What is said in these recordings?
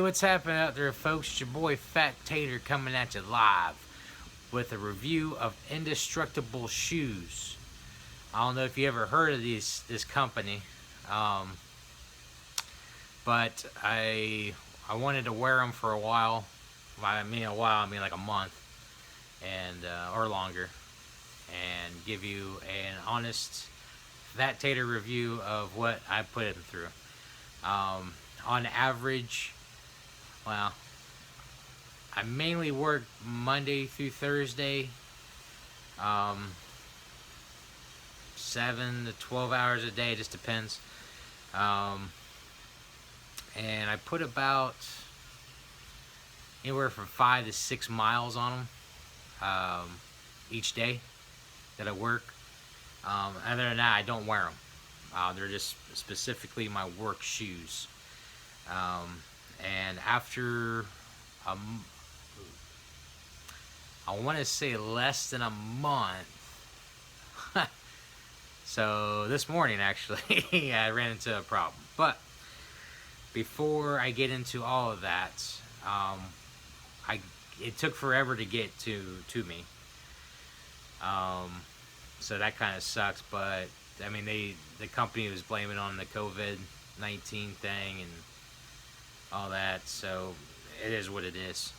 what's happening out there, folks? It's your boy Fat Tater coming at you live with a review of Indestructible shoes. I don't know if you ever heard of this company, but I wanted to wear them for a while. By I mean like a month and or longer, and give you an honest Fat Tater review of what I put them through. On average, well, I mainly work Monday through Thursday, 7 to 12 hours a day, just depends. And I put about anywhere from 5 to 6 miles on them each day that I work. Other than that, I don't wear them. They're just specifically my work shoes. And after I want to say less than a month. So this morning, actually, I ran into a problem. But before I get into all of that, it took forever to get to me. So that kind of sucks. But I mean, the company was blaming on the COVID-19 thing and all that, so it is what it is.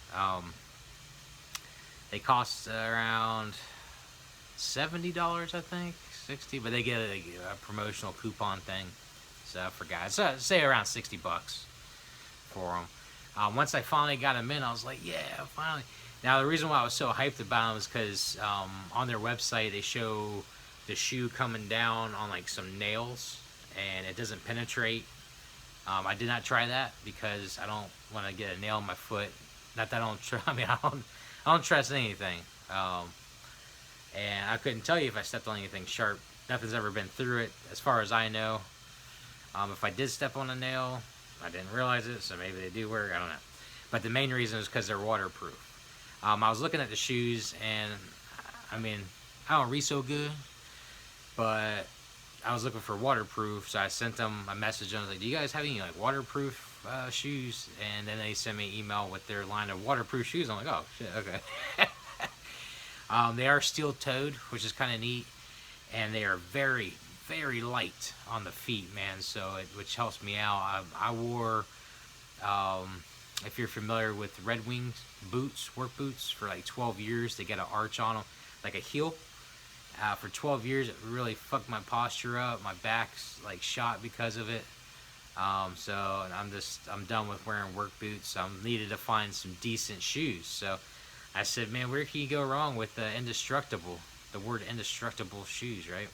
They cost around $70, I think, $60, but they get a promotional coupon thing, so I forgot. So say around $60 for them. Once I finally got them in, I was like, yeah, finally. Now the reason why I was so hyped about them is because on their website they show the shoe coming down on like some nails, and it doesn't penetrate. I did not try that because I don't want to get a nail in my foot. Not that I don't I don't trust anything. And I couldn't tell you if I stepped on anything sharp. Nothing's ever been through it, as far as I know. If I did step on a nail, I didn't realize it, so maybe they do work. I don't know. But the main reason is because they're waterproof. I was looking at the shoes, and I mean, I don't read so good, but I was looking for waterproof, so I sent them a message. And I was like, do you guys have any like waterproof shoes? And then they sent me an email with their line of waterproof shoes. I'm like, oh shit, okay. They are steel-toed, which is kind of neat, and they are very, very light on the feet, man. So which helps me out. I wore, if you're familiar with Red Wing boots, work boots, for like 12 years. They get an arch on them, like a heel. For 12 years, it really fucked my posture up. My back's like shot because of it. So I'm done with wearing work boots. I needed to find some decent shoes. So I said, man, where can you go wrong with the Indestructible? The word Indestructible shoes, right?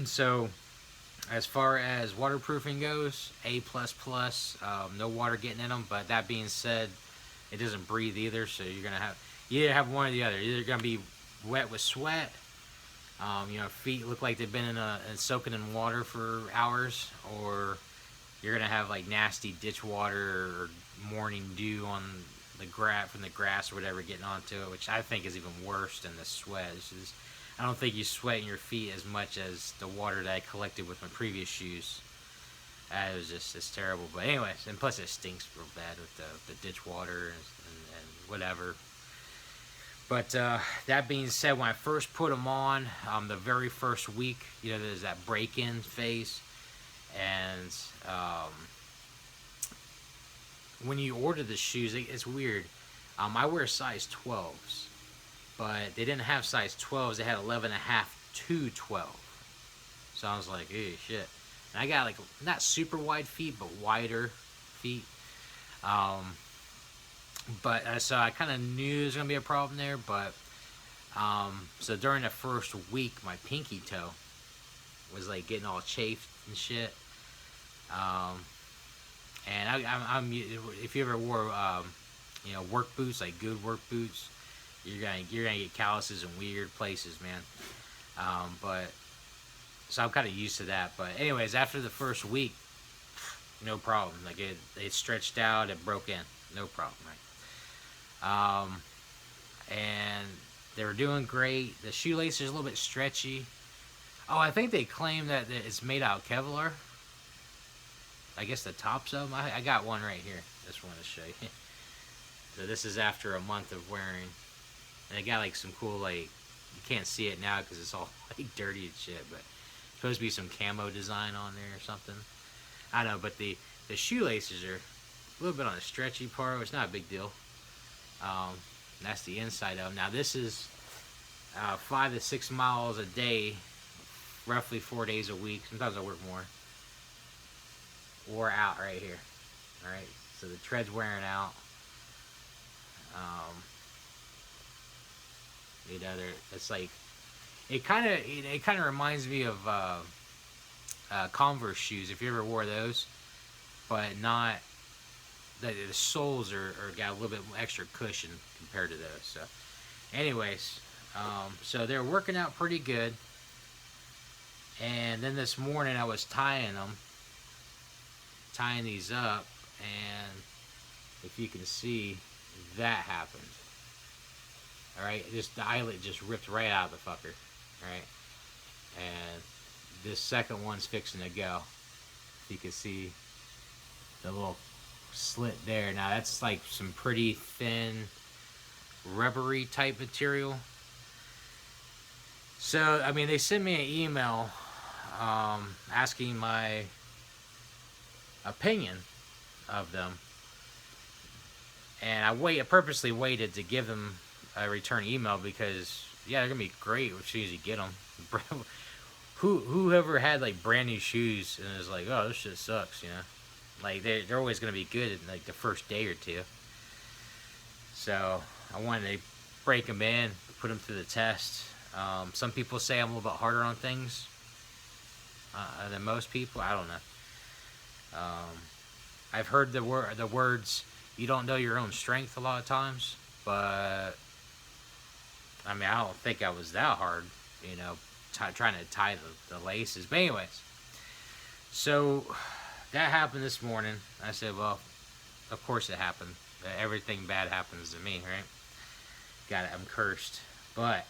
So as far as waterproofing goes, A++. No water getting in them. But that being said, it doesn't breathe either. So you either have one or the other. You're either gonna be wet with sweat, feet look like they've been soaking in water for hours, or you're gonna have like nasty ditch water or morning dew on the from the grass or whatever getting onto it, which I think is even worse than the sweat. I don't think you sweat in your feet as much as the water that I collected with my previous shoes. It's terrible. But anyways, and plus it stinks real bad with the ditch water and whatever. But that being said, when I first put them on, the very first week, there's that break-in phase. And when you order the shoes, it's weird. I wear size 12s, but they didn't have size 12s. They had 11.5 to 12. So I was like, hey, shit. And I got like not super wide feet, but wider feet. But so I kind of knew there was gonna be a problem there. But so during the first week, my pinky toe was like getting all chafed and shit. And I'm if you ever wore work boots, like good work boots, you're gonna get calluses in weird places, man. But so I'm kind of used to that. But anyways, after the first week, no problem. Like it stretched out, it broke in, no problem, right? And they were doing great. The shoelace is a little bit stretchy. Oh, I think they claim that it's made out of Kevlar. I guess the tops of them. I got one right here. Just want to show you. So this is after a month of wearing, and I got like some cool, like, you can't see it now because it's all like dirty and shit, but supposed to be some camo design on there or something. I don't know, but the shoelaces are a little bit on the stretchy part, which is not a big deal. That's the inside of them. Now this is 5 to 6 miles a day, roughly 4 days a week. Sometimes I work more. Wore out right here. All right, so the tread's wearing out. You know, it's like it kind of reminds me of Converse shoes, if you ever wore those, but not the soles are got a little bit extra cushion compared to those. So, anyways, so they're working out pretty good. And then this morning I was tying these up, and if you can see, that happened. All right, the eyelet just ripped right out of the fucker. All right, and this second one's fixing to go. You can see the little slit there. Now that's like some pretty thin, rubbery type material. So I mean, they sent me an email asking my opinion of them, and I purposely waited to give them a return email because yeah, they're gonna be great as soon as you get them. Whoever had like brand new shoes and is like, oh, this shit sucks, you know, like they're always gonna be good in like the first day or two. So I wanted to break them in, put them through the test. Some people say I'm a little bit harder on things than most people. I don't know. I've heard the words, you don't know your own strength a lot of times, but I mean, I don't think I was that hard, you know, trying to tie the laces. But anyways, so that happened this morning. I said, well, of course it happened. Everything bad happens to me, right? Got it, I'm cursed. But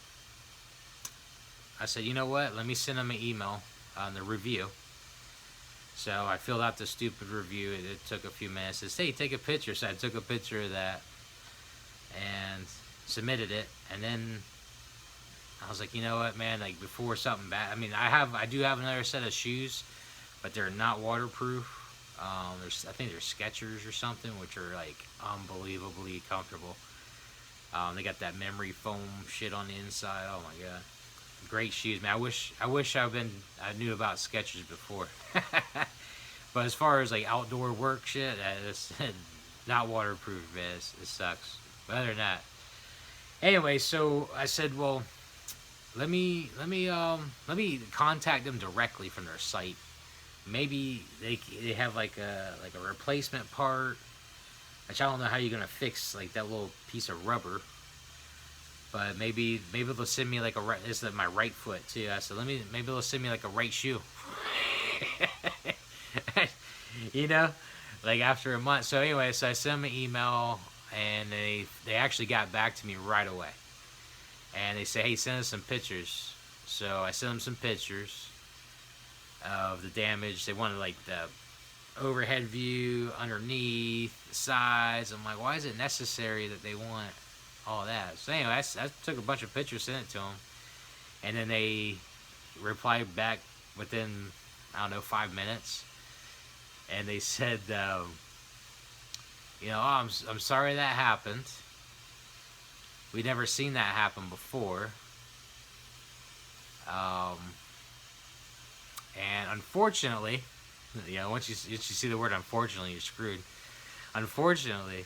I said, you know what? Let me send them an email on the review. So I filled out the stupid review. It took a few minutes. It said, hey, take a picture. So I took a picture of that and submitted it. And then I was like, you know what, man? Like, before something bad. I mean, I do have another set of shoes, but they're not waterproof. I think they're Skechers or something, which are like unbelievably comfortable. They got that memory foam shit on the inside. Oh my god, great shoes, man. I wish I knew about Skechers before. But as far as like outdoor work shit, it's not waterproof, man. It sucks. But other than that, anyway, so I said, well, let me contact them directly from their site. Maybe they have like a replacement part, which I don't know how you're gonna fix like that little piece of rubber. But maybe they'll send me like this is my right foot too. I said maybe they'll send me like a right shoe. You know, like after a month. So anyway, so I sent them an email, and they actually got back to me right away. And they say, hey, send us some pictures. So I sent them some pictures of the damage. They wanted like the overhead view, underneath, the sides. I'm like, why is it necessary that they want all that? So anyway, I took a bunch of pictures, sent it to them, and then they replied back within, I don't know, 5 minutes, and they said, you know, oh, I'm sorry that happened. We'd never seen that happen before. And unfortunately, you know, once you see the word unfortunately, you're screwed. Unfortunately,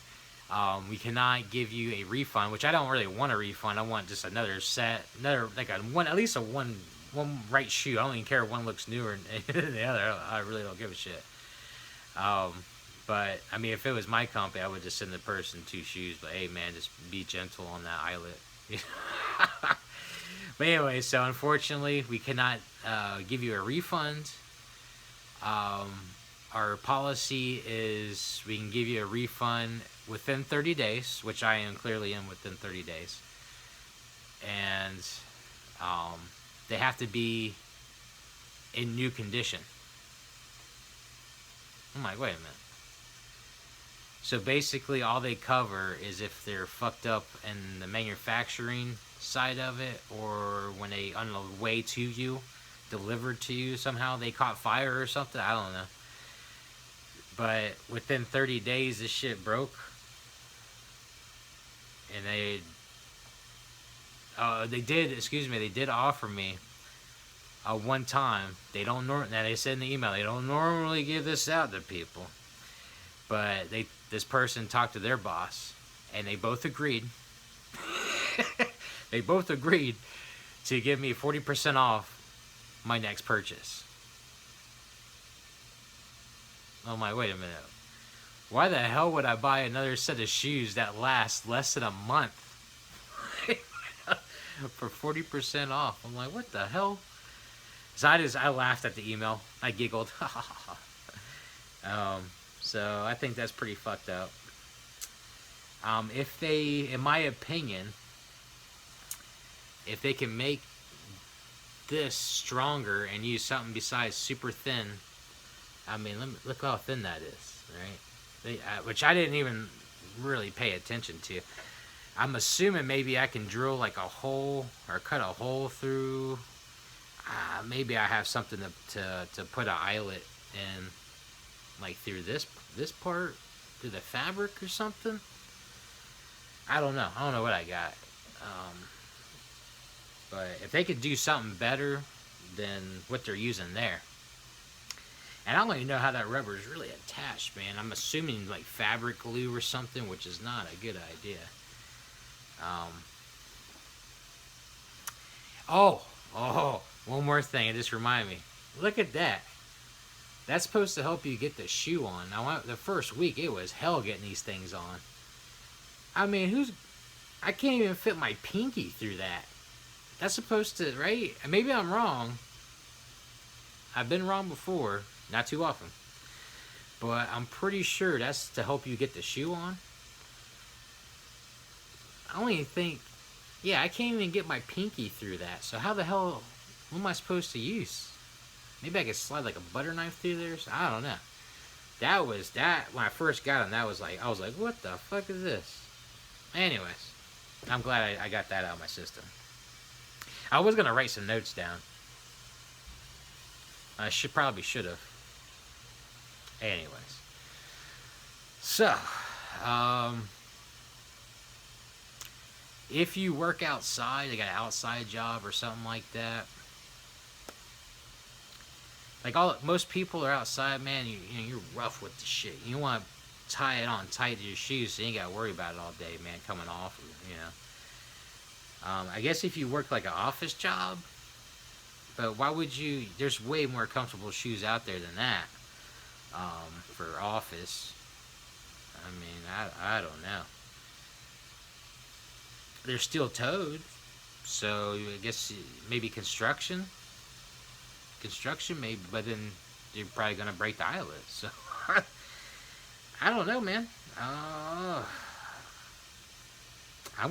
we cannot give you a refund, which I don't really want a refund. I want just another set, like at least a one right shoe. I don't even care if one looks newer than the other. I really don't give a shit. But I mean, if it was my company, I would just send the person 2 shoes. But hey, man, just be gentle on that eyelet. But anyway, so unfortunately, we cannot give you a refund. Our policy is we can give you a refund within 30 days, which I am clearly in within 30 days. And they have to be in new condition. I'm like, wait a minute. So basically, all they cover is if they're fucked up in the manufacturing side of it, or when they on the way to you, delivered to you somehow they caught fire or something. I don't know. But within 30 days, this shit broke, and they did. Excuse me. They did offer me one time. They don't now they said in the email they don't normally give this out to people, but this person talked to their boss, and they both agreed. They both agreed to give me 40% off my next purchase. I'm like, wait a minute. Why the hell would I buy another set of shoes that last less than a month for 40% off? I'm like, what the hell? So I laughed at the email. I giggled. So I think that's pretty fucked up. If they, in my opinion, if they can make this stronger and use something besides super thin, I mean, look how thin that is, right? Which I didn't even really pay attention to. I'm assuming maybe I can drill like a hole or cut a hole through. Maybe I have something to put an eyelet in, like through this part, through the fabric or something. I don't know. I don't know what I got. But if they could do something better than what they're using there. And I don't even know how that rubber is really attached, man. I'm assuming like fabric glue or something, which is not a good idea. One more thing. It just reminded me. Look at that. That's supposed to help you get the shoe on. Now, the first week, it was hell getting these things on. I mean, I can't even fit my pinky through that. That's supposed to, right? Maybe I'm wrong. I've been wrong before. Not too often. But I'm pretty sure that's to help you get the shoe on. I don't even think... Yeah, I can't even get my pinky through that. So how the hell... What am I supposed to use? Maybe I could slide like a butter knife through there. I don't know. That when I first got them, I was like, what the fuck is this? Anyways, I'm glad I got that out of my system. I was gonna write some notes down. I probably should have. Anyways, so if you work outside, you got an outside job or something like that. Like most people are outside, man. You're rough with the shit. You want to tie it on tight to your shoes, so you ain't got to worry about it all day, man. Coming off, I guess if you work like an office job, but why would you? There's way more comfortable shoes out there than that for office. I mean, I don't know. They're steel toed, so I guess maybe construction maybe, but then you're probably gonna break the eyelet. So I don't know, man. I'm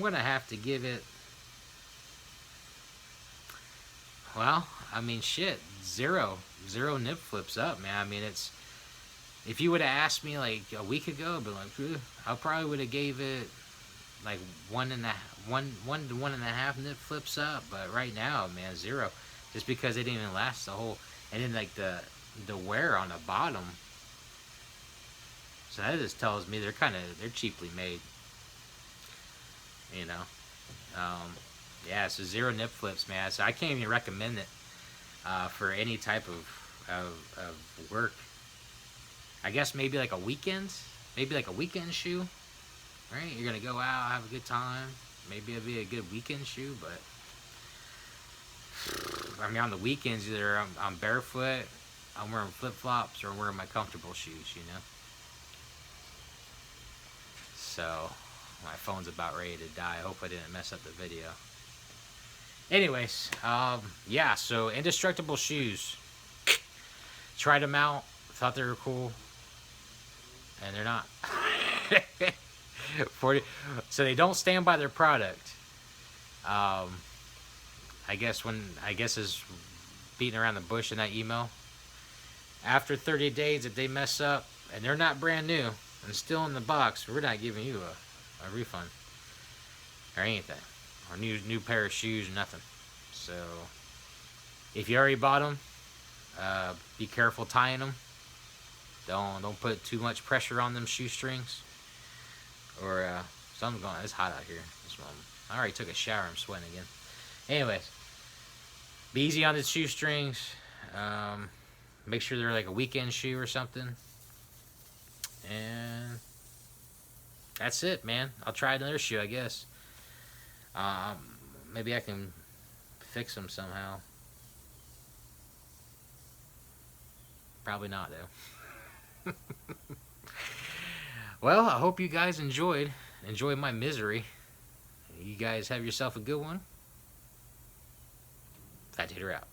gonna have to give it. Well, I mean, shit, zero nip flips up, man. I mean, it's, if you would have asked me like a week ago, I'd be like, I probably would have gave it like one to 1.5 nip flips up. But right now, man, 0, just because it didn't even last the whole. And then like the wear on the bottom. So that just tells me they're cheaply made. Yeah, so 0 nip flips, man. So I can't even recommend it for any type of work. I guess maybe like a weekend shoe, right? You're gonna go out, have a good time. Maybe it'll be a good weekend shoe, but I mean, on the weekends, either I'm barefoot, I'm wearing flip flops, or I'm wearing my comfortable shoes, So my phone's about ready to die. I hope I didn't mess up the video. Anyways, yeah, so Indestructible shoes. Tried them out, thought they were cool, and they're not. So they don't stand by their product. I guess is beating around the bush in that email. After 30 days, if they mess up, and they're not brand new and still in the box, we're not giving you a refund or anything, or new pair of shoes, nothing. So if you already bought them, be careful tying them. Don't put too much pressure on them shoestrings, or something's going. It's hot out here this moment. I already took a shower. I'm sweating again. Anyways, be easy on the shoestrings. Make sure they're like a weekend shoe or something. And that's it, man. I'll try another shoe, I guess. Maybe I can fix them somehow. Probably not, though. Well, I hope you guys enjoyed my misery. You guys have yourself a good one. Fat Tater out.